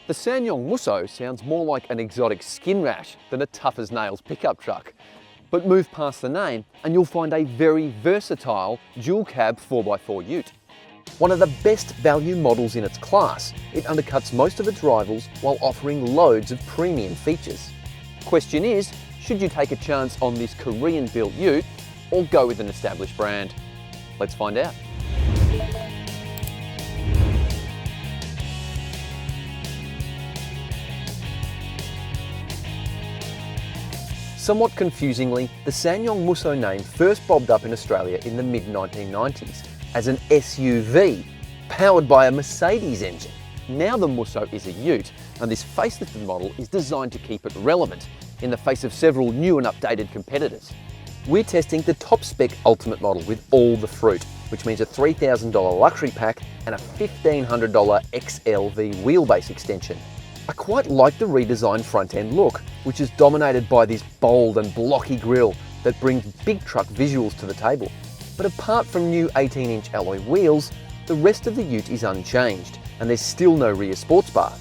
The SsangYong Musso sounds more like an exotic skin rash than a tough as nails pickup truck. But move past the name and you'll find a very versatile dual cab 4x4 ute. One of the best value models in its class, it undercuts most of its rivals while offering loads of premium features. Question is, should you take a chance on this Korean-built ute or go with an established brand? Let's find out. Somewhat confusingly, the SsangYong Musso name first bobbed up in Australia in the mid-1990s as an SUV powered by a Mercedes engine. Now the Musso is a ute, and this facelifted model is designed to keep it relevant in the face of several new and updated competitors. We're testing the top spec Ultimate model with all the fruit, which means a $3,000 luxury pack and a $1,500 XLV wheelbase extension. I quite like the redesigned front end look, which is dominated by this bold and blocky grille that brings big truck visuals to the table. But apart from new 18-inch alloy wheels, the rest of the ute is unchanged, and there's still no rear sports bar.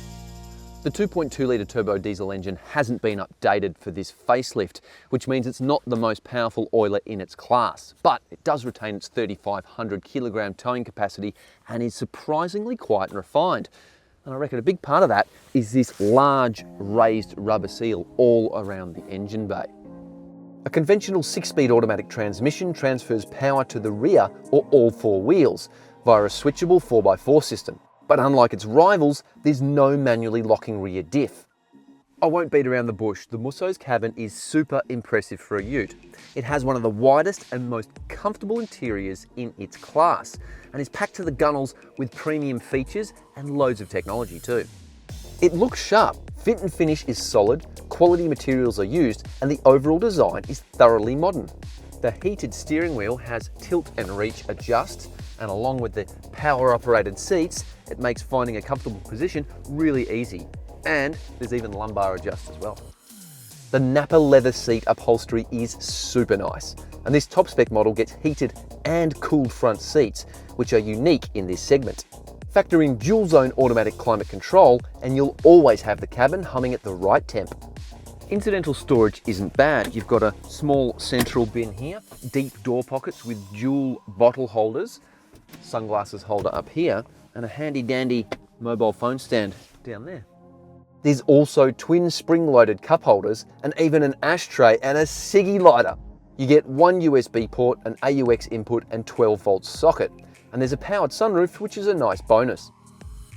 The 2.2 litre turbo diesel engine hasn't been updated for this facelift, which means it's not the most powerful oiler in its class, but it does retain its 3,500 kilogram towing capacity and is surprisingly quiet and refined. And I reckon a big part of that is this large raised rubber seal all around the engine bay. A conventional 6-speed automatic transmission transfers power to the rear or all four wheels via a switchable 4x4 system. But unlike its rivals, there's no manually locking rear diff. I won't beat around the bush, the Musso's cabin is super impressive for a ute. It has one of the widest and most comfortable interiors in its class and is packed to the gunnels with premium features and loads of technology too. It looks sharp, fit and finish is solid, quality materials are used, and the overall design is thoroughly modern. The heated steering wheel has tilt and reach adjust, and along with the power operated seats, it makes finding a comfortable position really easy. And there's even lumbar adjust as well. The Napa leather seat upholstery is super nice, and this top spec model gets heated and cooled front seats, which are unique in this segment. Factor in dual zone automatic climate control and you'll always have the cabin humming at the right temp. Incidental storage isn't bad. You've got a small central bin here, deep door pockets with dual bottle holders, sunglasses holder up here, and a handy dandy mobile phone stand down there. There's also twin spring-loaded cup holders and even an ashtray and a ciggy lighter. You get one USB port, an AUX input and 12-volt socket. And there's a powered sunroof, which is a nice bonus.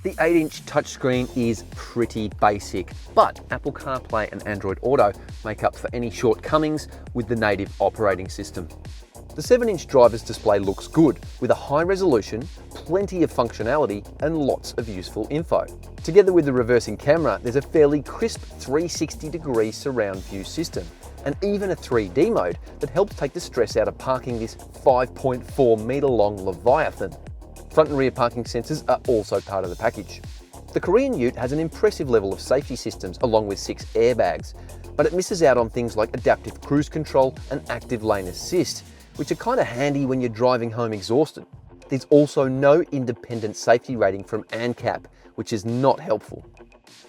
The 8-inch touchscreen is pretty basic, but Apple CarPlay and Android Auto make up for any shortcomings with the native operating system. The 7-inch driver's display looks good, with a high resolution, plenty of functionality, and lots of useful info. Together with the reversing camera, there's a fairly crisp 360-degree surround view system, and even a 3D mode that helps take the stress out of parking this 5.4 metre long Leviathan. Front and rear parking sensors are also part of the package. The Korean ute has an impressive level of safety systems along with 6 airbags, but it misses out on things like adaptive cruise control and active lane assist, which are kind of handy when you're driving home exhausted. There's also no independent safety rating from ANCAP, which is not helpful.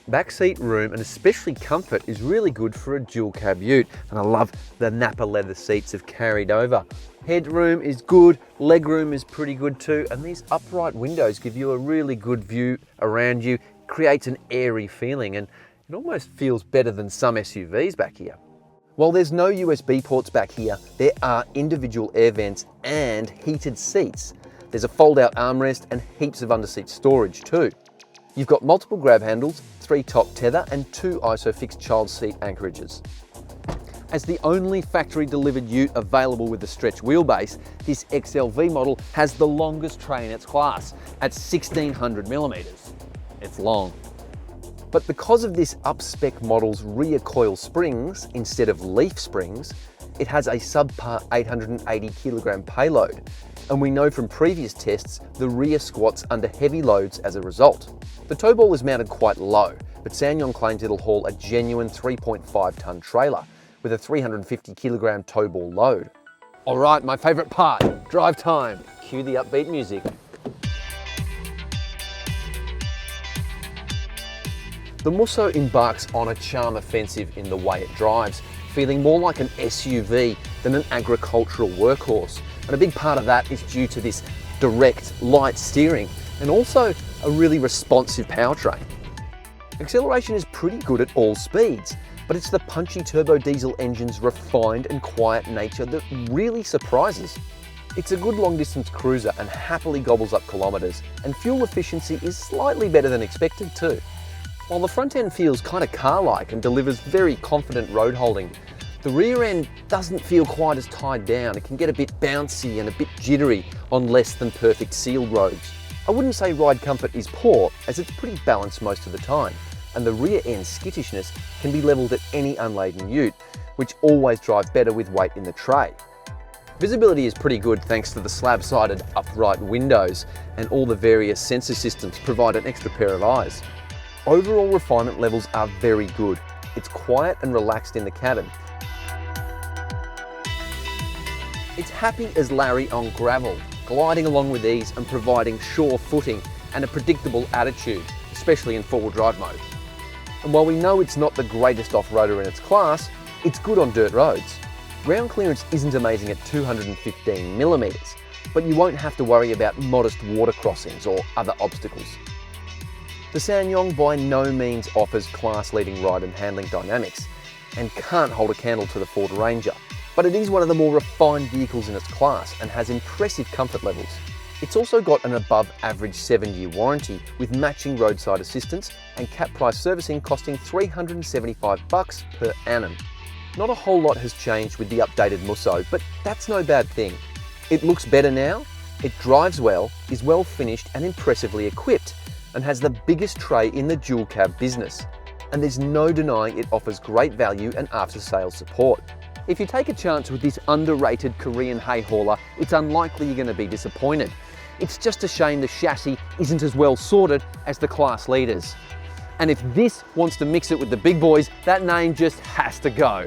Backseat room and especially comfort is really good for a dual cab ute, and I love the Napa leather seats have carried over. Headroom is good, legroom is pretty good too, and these upright windows give you a really good view around you, creates an airy feeling, and it almost feels better than some SUVs back here. While there's no USB ports back here, there are individual air vents and heated seats. There's a fold-out armrest and heaps of underseat storage too. You've got multiple grab handles, 3 top tether and 2 ISOFIX child seat anchorages. As the only factory-delivered ute available with a stretch wheelbase, this XLV model has the longest tray in its class at 1600 millimeters. It's long. But because of this up-spec model's rear coil springs instead of leaf springs, it has a subpar 880 kilogram payload, and we know from previous tests the rear squats under heavy loads as a result. The tow ball is mounted quite low, but SsangYong claims it'll haul a genuine 3.5 tonne trailer with a 350 kilogram tow ball load. All right, my favorite part, drive time. Cue the upbeat music. The Musso embarks on a charm offensive in the way it drives, feeling more like an SUV than an agricultural workhorse. And a big part of that is due to this direct, light steering and also a really responsive powertrain. Acceleration is pretty good at all speeds, but it's the punchy turbo diesel engine's refined and quiet nature that really surprises. It's a good long-distance cruiser and happily gobbles up kilometres, and fuel efficiency is slightly better than expected too. While the front end feels kind of car-like and delivers very confident road holding, the rear end doesn't feel quite as tied down. It can get a bit bouncy and a bit jittery on less than perfect sealed roads. I wouldn't say ride comfort is poor, as it's pretty balanced most of the time, and the rear end skittishness can be levelled at any unladen ute, which always drive better with weight in the tray. Visibility is pretty good thanks to the slab-sided upright windows, and all the various sensor systems provide an extra pair of eyes. Overall refinement levels are very good. It's quiet and relaxed in the cabin. It's happy as Larry on gravel, gliding along with ease and providing sure footing and a predictable attitude, especially in four-wheel drive mode. And while we know it's not the greatest off-roader in its class, it's good on dirt roads. Ground clearance isn't amazing at 215 millimeters, but you won't have to worry about modest water crossings or other obstacles. The SsangYong by no means offers class-leading ride and handling dynamics, and can't hold a candle to the Ford Ranger, but it is one of the more refined vehicles in its class and has impressive comfort levels. It's also got an above-average 7-year warranty with matching roadside assistance and cap price servicing costing $375 per annum. Not a whole lot has changed with the updated Musso, but that's no bad thing. It looks better now, it drives well, is well finished and impressively equipped, and has the biggest tray in the dual cab business. And there's no denying it offers great value and after-sales support. If you take a chance with this underrated Korean hay hauler, it's unlikely you're going to be disappointed. It's just a shame the chassis isn't as well sorted as the class leaders. And if this wants to mix it with the big boys, that name just has to go.